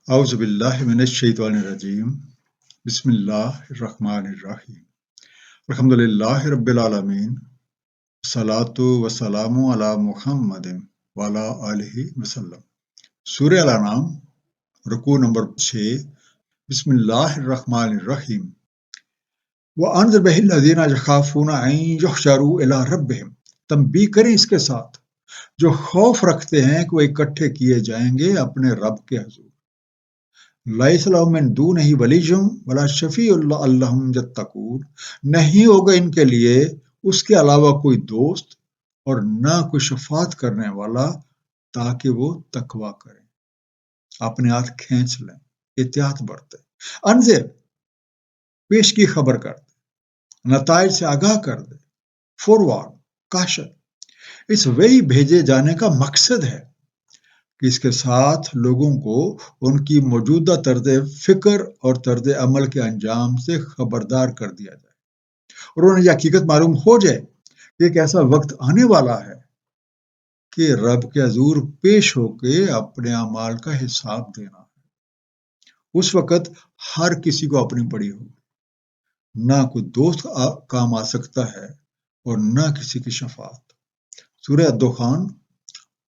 اعوذ باللہ من الشیطان الرجیم بسم اللہ الرحمن الرحیم الحمدللہ رب العالمین الصلاۃ والسلام علی محمد وعلی آلہ وسلم۔ سورہ الانعام، رکوع نمبر 6۔ بسم اللہ الرحمن الرحیم۔ وَأَنذِرْ بِهِ الَّذِينَ يَخَافُونَ أَن يُحْشَرُوا إِلَىٰ رَبِّهِمْ۔ تنبیہ کریں اس کے ساتھ جو خوف رکھتے ہیں کہ وہ اکٹھے کیے جائیں گے اپنے رب کے حضور۔ لَيْسَ لَهُم مِّن دُونِهِ وَلِيٌّ وَلَا شَفِيعٌ لَّعَلَّهُمْ يَتَّقُونَ۔ نہیں ہوگا ان کے لیے اس کے علاوہ کوئی دوست اور نہ کوئی شفاعت کرنے والا تاکہ وہ تقویٰ کریں، اپنے ہاتھ کھینچ لیں، احتیاط برتیں۔ انذر، پیش کی خبر کر دے، نتائج سے آگاہ کر دے، فوروارڈ، کاشت۔ اس وحی بھیجے جانے کا مقصد ہے کہ اس کے ساتھ لوگوں کو ان کی موجودہ طرز فکر اور طرز عمل کے انجام سے خبردار کر دیا جائے، اور انہیں یہ حقیقت معلوم ہو جائے کہ ایک ایسا وقت آنے والا ہے کہ رب کے حضور پیش ہو کے اپنے اعمال کا حساب دینا ہے۔ اس وقت ہر کسی کو اپنی پڑی ہوگی، نہ کوئی دوست کام آ سکتا ہے اور نہ کسی کی شفاعت۔ سورہ الدخان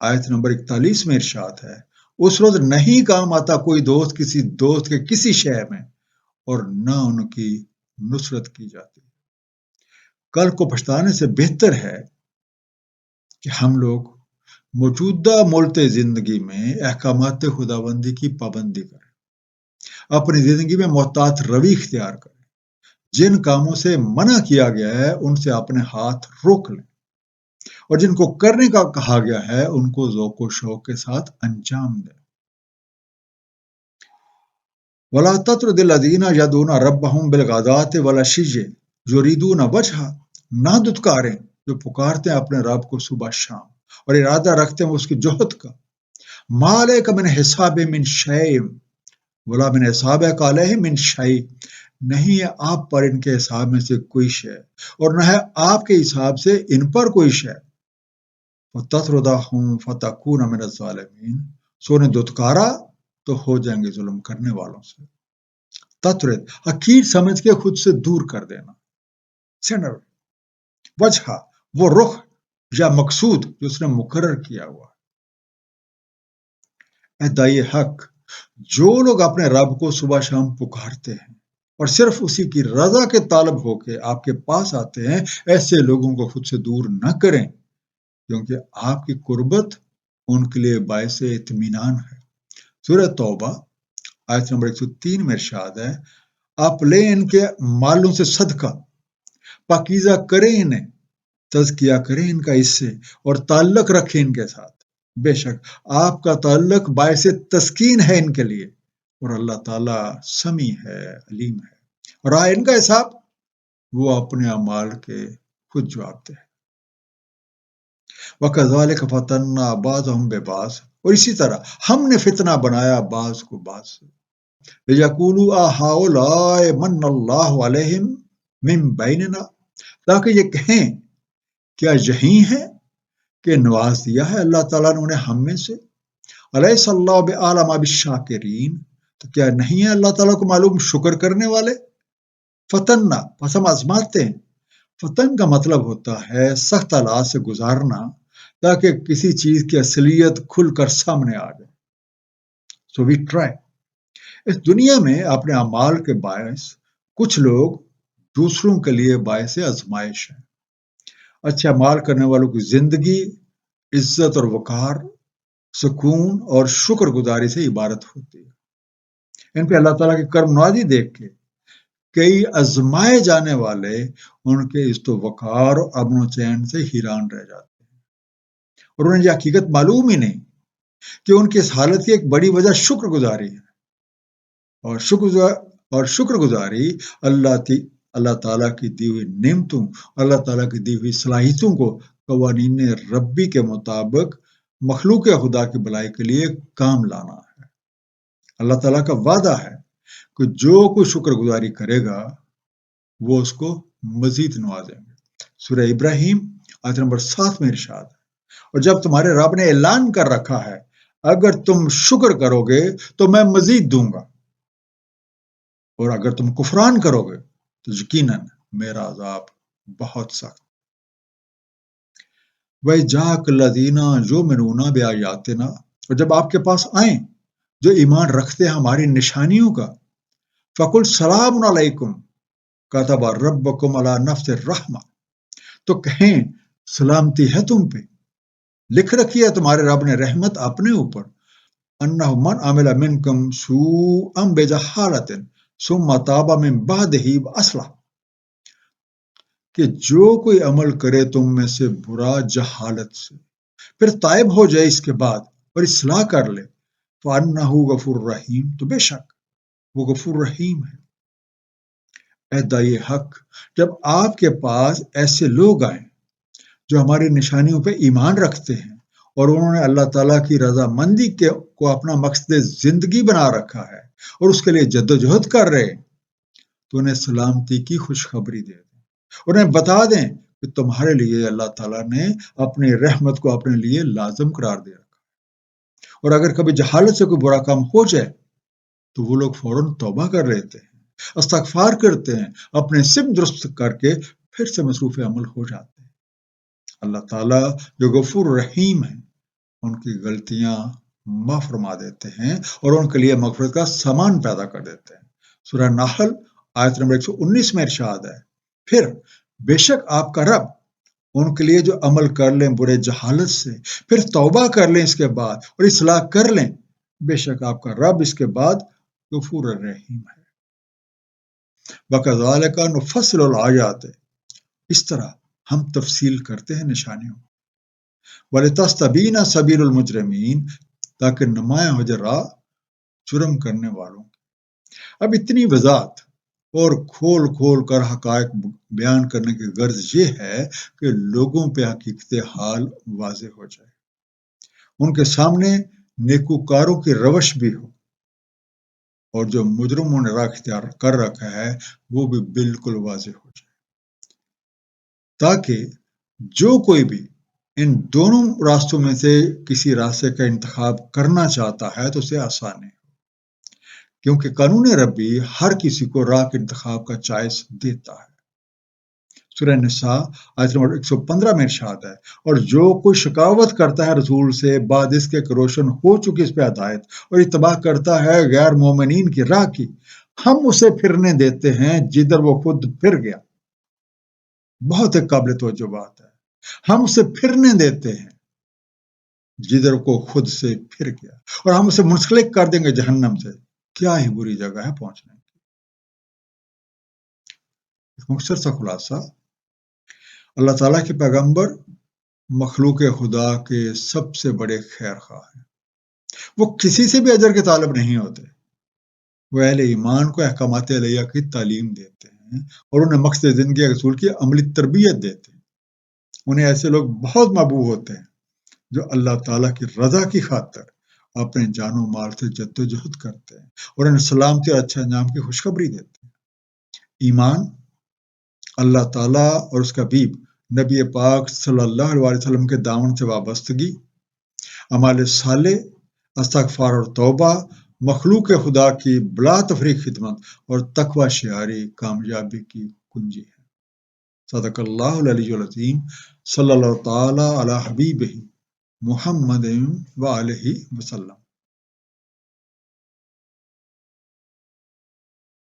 آیت نمبر 41 میں ارشاد ہے، اس روز نہیں کام آتا کوئی دوست کسی دوست کے کسی شے میں، اور نہ ان کی نصرت کی جاتی۔ کل کو پچھتانے سے بہتر ہے کہ ہم لوگ موجودہ مولت زندگی میں احکامات خداوندی کی پابندی کریں، اپنی زندگی میں محتاط روی اختیار کریں، جن کاموں سے منع کیا گیا ہے ان سے اپنے ہاتھ روک لیں، اور جن کو کرنے کا کہا گیا ہے ان کو ذوق و شوق کے ساتھ انجام دیں۔ وَلَا تَطْرُدِ الَّذِينَ يَدْعُونَ رَبَّهُم بِالْغَدَاةِ وَالْعَشِيِّ يُرِيدُونَ وَجْهَهُ۔ نہ دتکاریں جو پکارتے ہیں اپنے رب کو صبح شام اور ارادہ رکھتے ہیں اس کی جوہد کا۔ مَا عَلَيْكَ مِنْ حِسَابِهِم مِّن شَيْءٍ وَلَا مِنْ حِسَابِكَ عَلَيْهِم مِّن شَيْءٍ۔ نہیں ہے آپ پر ان کے حساب میں سے کوئی شے، اور نہ ہے آپ کے حساب سے ان پر کوئی شے۔ وَتَطْرُدَهُمْ فَتَكُونَ مِنَ الظَّالِمِينَ۔ سو نے دتکارا تو ہو جائیں گے ظلم کرنے والوں سے۔ تطرد، حقیر سمجھ کے خود سے دور کر دینا، سینڈر۔ وجہ، وہ رخ یا مقصود جو اس نے مقرر کیا ہوا۔ اے دائی حق، جو لوگ اپنے رب کو صبح شام پکارتے ہیں اور صرف اسی کی رضا کے طالب ہو کے آپ کے پاس آتے ہیں، ایسے لوگوں کو خود سے دور نہ کریں، کیونکہ آپ کی قربت ان کے لیے باعث اطمینان ہے۔ سورہ توبہ آیت نمبر 103 میں ارشاد ہے، آپ لیں ان کے مالوں سے صدقہ، پاکیزہ کریں انہیں، تزکیہ کریں ان کا اس سے، اور تعلق رکھیں ان کے ساتھ۔ بے شک آپ کا تعلق باعث تسکین ہے ان کے لیے، اور اللہ تعالیٰ سمیع ہے، علیم ہے، اور ان کا حساب وہ اپنے اعمال کے خود جواب دے۔ وَكَذَلِكَ فَتَنَّا بَعْضَهُم بِبَعْضٍ، اور اسی طرح ہم نے فتنہ بنایا بعض کو بعض سے۔ لِيَقُولُوا أَهَٰؤُلَاءِ مَنَّ اللَّهُ عَلَيْهِم مِّن بَيْنِنَا، تاکہ یہ کہیں کیا یہی ہیں کہ نواز دیا ہے اللہ تعالیٰ نے انہیں ہم میں سے۔ أَلَيْسَ اللَّهُ بِأَعْلَمَ بِالشَّاكِرِينَ، تو کیا نہیں ہے اللہ تعالیٰ کو معلوم شکر کرنے والے۔ فتنہ، پس ہم آزماتے ہیں۔ فتن کا مطلب ہوتا ہے سخت حالات سے گزارنا تاکہ کسی چیز کی اصلیت کھل کر سامنے آ جائے۔ سو وی ٹرائی۔ اس دنیا میں اپنے اعمال کے باعث کچھ لوگ دوسروں کے لیے باعث آزمائش ہیں۔ اچھے اعمال کرنے والوں کی زندگی عزت اور وقار، سکون اور شکر گزاری سے عبارت ہوتی ہے۔ ان پہ اللہ تعالیٰ کی کرم نوازی دیکھ کے کئی آزمائے جانے والے ان کے عزت و وقار اور امن و چین سے حیران رہ جاتے ہیں، اور انہیں یہ حقیقت معلوم ہی نہیں کہ ان کی اس حالت کی ایک بڑی وجہ شکر گزاری ہے، اور شکر گزاری اللہ تعالیٰ کی دی ہوئی نعمتوں، اللہ تعالیٰ کی دی ہوئی صلاحیتوں کو قوانین ربی کے مطابق مخلوق خدا کی بھلائی کے لیے کام لانا ہے۔ اللہ تعالیٰ کا وعدہ ہے کہ جو کوئی شکر گزاری کرے گا وہ اس کو مزید نوازیں گے۔ سورہ ابراہیم آیت نمبر 7 میں ارشاد ہے، اور جب تمہارے رب نے اعلان کر رکھا ہے اگر تم شکر کرو گے تو میں مزید دوں گا، اور اگر تم کفران کرو گے تو یقیناً میرا عذاب بہت سخت۔ وَإِذْ الَّذِينَ يُؤْمِنُونَ بِآيَاتِنَا، اور جب آپ کے پاس آئیں جو ایمان رکھتے ہیں ہماری نشانیوں کا، فَقُلْ سَلَامٌ عَلَيْكُمْ كَتَبَ رَبُّكُمْ عَلَى نَفْسِهِ الرَّحْمَةَ، تو کہیں سلامتی ہے تم پہ، لکھ رکھی ہے تمہارے رب نے رحمت اپنے اوپر، أَنَّهُ مَنْ عَمِلَ مِنْكُمْ سُوءًا بِجَهَالَةٍ ثُمَّ تَابَ مِنْ بَعْدِهِ وَأَصْلَحَ، کہ جو کوئی عمل کرے تم میں سے برا جہالت سے، پھر طائب ہو جائے اس کے بعد اور اصلاح کر لے، فَأَنَّهُ غَفُورٌ رَحِيمٌ، تو بے شک وہ غفور رحیم ہے۔ اے دائی حق، جب آپ کے پاس ایسے لوگ آئیں جو ہماری نشانیوں پہ ایمان رکھتے ہیں اور انہوں نے اللہ تعالیٰ کی رضامندی کو اپنا مقصد زندگی بنا رکھا ہے اور اس کے لیے جدوجہد کر رہے، تو انہیں سلامتی کی خوشخبری دے دیں، انہیں بتا دیں کہ تمہارے لیے اللہ تعالیٰ نے اپنی رحمت کو اپنے لیے لازم قرار دے رکھا، اور اگر کبھی جہالت سے کوئی برا کام ہو جائے تو وہ لوگ فوراً توبہ کر لیتے ہیں، استغفار کرتے ہیں، اپنے سم درست کر کے پھر سے مصروف عمل ہو جاتے ہیں۔ اللہ تعالیٰ جو غفور رحیم ہے ان کی غلطیاں معاف فرما دیتے ہیں اور ان کے لیے مغفرت کا سامان پیدا کر دیتے ہیں۔ سورہ نحل آیت نمبر 119 میں ارشاد ہے، پھر بے شک آپ کا رب ان کے لیے جو عمل کر لیں برے جہالت سے، پھر توبہ کر لیں اس کے بعد اور اصلاح کر لیں، بے شک آپ کا رب اس کے بعد غفور رحیم ہے۔ وَكَذَلِكَ نُفَصِّلُ الْآيَاتِ، اس طرح ہم تفصیل کرتے ہیں نشانیوں، وَلِتَسْتَبِينَ سَبِيلُ الْمُجْرِمِينَ، تاکہ نمایاں ہو جائے راہ جرم کرنے والوں۔ اب اتنی وضاحت اور کھول کھول کر حقائق بیان کرنے کی غرض یہ ہے کہ لوگوں پہ حقیقت حال واضح ہو جائے، ان کے سامنے نیکوکاروں کی روش بھی ہو، اور جو مجرموں نے راہ اختیار کر رکھا ہے وہ بھی بالکل واضح ہو جائے، تاکہ جو کوئی بھی ان دونوں راستوں میں سے کسی راستے کا انتخاب کرنا چاہتا ہے تو اسے آسانی ہو، کیونکہ قانون ربی ہر کسی کو راہ کے انتخاب کا چوائس دیتا ہے۔ سورہ نساء آیت نمبر 115 میں ارشاد ہے، اور جو کوئی شکاوت کرتا ہے رسول سے بعد اس کے کہ روشن ہو چکی اس پہ ہدایت اور اتباع کرتا ہے غیر مومنین کی راہ کی، ہم اسے پھرنے دیتے ہیں جدھر وہ خود پھر گیا۔ بہت ایک قابل توجہ بات ہے، ہم اسے پھرنے دیتے ہیں جدھر کو خود سے پھر گیا، اور ہم اسے منسلک کر دیں گے جہنم سے، کیا ہی بری جگہ ہے پہنچنے کی۔ مختصر سا خلاصہ، اللہ تعالیٰ کے پیغمبر مخلوق خدا کے سب سے بڑے خیر خواہ ہیں، وہ کسی سے بھی اجر کے طالب نہیں ہوتے، وہ اہل ایمان کو احکامات الہیہ کی تعلیم دیتے ہیں اور انہیں مقصد زندگی کے اصول کی عملی تربیت دیتے ہیں۔ انہیں ایسے لوگ بہت محبوب ہوتے ہیں جو اللہ تعالیٰ کی رضا کی خاطر اپنے جان و مال سے جدوجہد کرتے ہیں اور انہیں سلامتی اور اچھے انجام کی خوشخبری دیتے ہیں۔ ایمان، اللہ تعالیٰ اور اس کا حبیب نبی پاک صلی اللہ علیہ وسلم کے دامن سے وابستگی، اعمال صالح، استغفار اور توبہ، مخلوق خدا کی بلا تفریق خدمت اور تقوی شعاری کامیابی کی کنجی ہے۔ صدق اللہ العلی العظیم، صلی اللہ تعالیٰ علی حبیبہ محمد وآلہ وسلم۔